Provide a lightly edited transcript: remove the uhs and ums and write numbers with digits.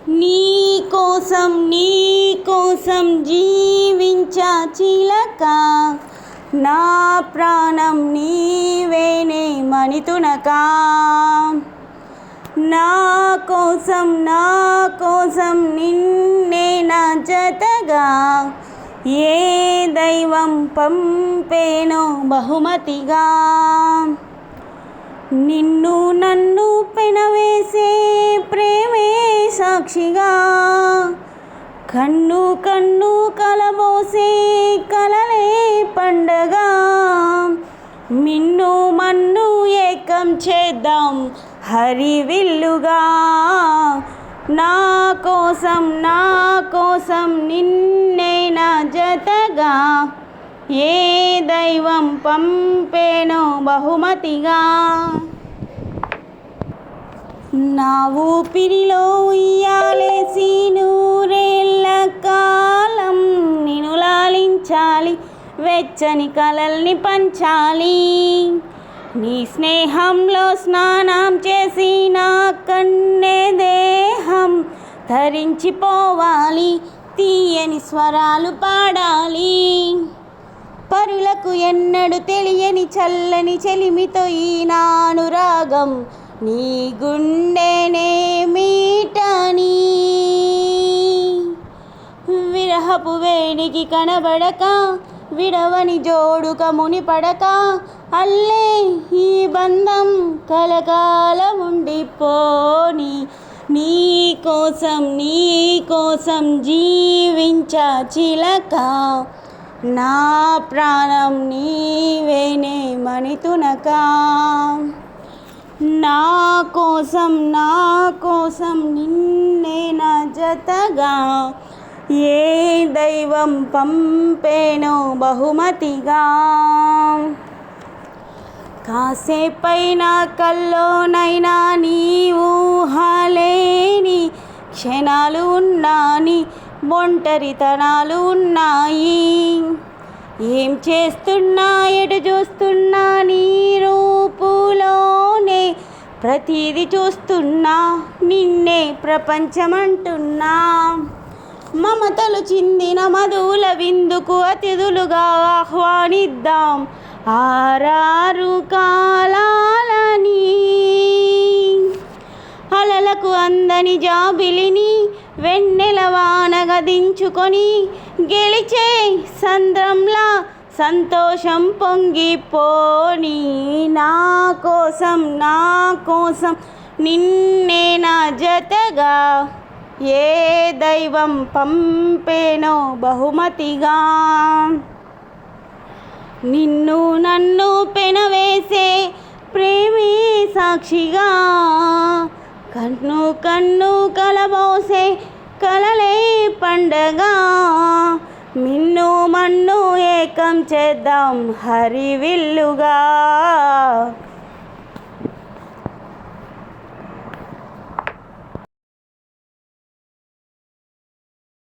నీ కోసం జీవించా చిలక, నా ప్రాణం నీవేనే మణితునక. నా కోసం నిన్నే నా జతగా ఏ దైవం పంపేనో బహుమతిగా. నిన్ను నన్ను పెనవేసే ప్రేమే సాక్షిగా, కన్ను కలబోసే కలలే పండగ. మిన్ను మన్ను ఏకం చేద్దాం హరివిల్లుగా. నా కోసం నిన్నే నా జతగా ఏ దైవం పంపేనో బహుమతిగా. నా ఊపిరిలో ఉయ్యాలేసి నూరేళ్ల కాలం నిన్ను లాలించాలి, వెచ్చని కలల్ని పంచాలి. నీ స్నేహంలో స్నానం చేసి నా కన్నే దేహం తరించిపోవాలి, తీయని స్వరాలు పాడాలి. పరులకు ఎన్నడు తెలియని చల్లని చెలిమితో ఈనా అనురాగం, నీ గుండెనే మీటని. విరహపు వేడికి కనబడక, విడవని జోడుక మునిపడక, అల్లే ఈ బంధం కలకాలం ఉండిపోని. నీ కోసం జీవించా చిలక, నా ప్రాణం నీవేనే మణితునక. నా కోసం నిన్నే నా జతగా ఏ దైవం పంపేనో బహుమతిగా. కాసేపైనా కల్లోనైనా నీ ఊహలేని క్షణాలు ఉన్నాని, ఒంటరితనాలు ఉన్నాయి. ఏం చేస్తున్నా ఎటు చూస్తున్నా నీ రూపులోనే ప్రతిదీ చూస్తున్నా, నిన్నే ప్రపంచమంటున్నా. మమతలు చిందిన మధువుల విందుకు అతిథులుగా ఆహ్వానిద్దాం ఆరారు కాలాలని. అలలకు అందని జాబిలిని వెన్నెల వానగా దించుకొని, గెలిచే సంద్రంలా సంతోషం పొంగిపోని. నా కోసం నిన్నే నా జతగా ఏ దైవం పంపేనో బహుమతిగా. నిన్ను నన్ను పెనవేసే ప్రేమే సాక్షిగా, కన్ను కలబోసే కలలే పండగ. మిన్ను మన్ను ఏకం చేద్దాం హరివిల్లుగా.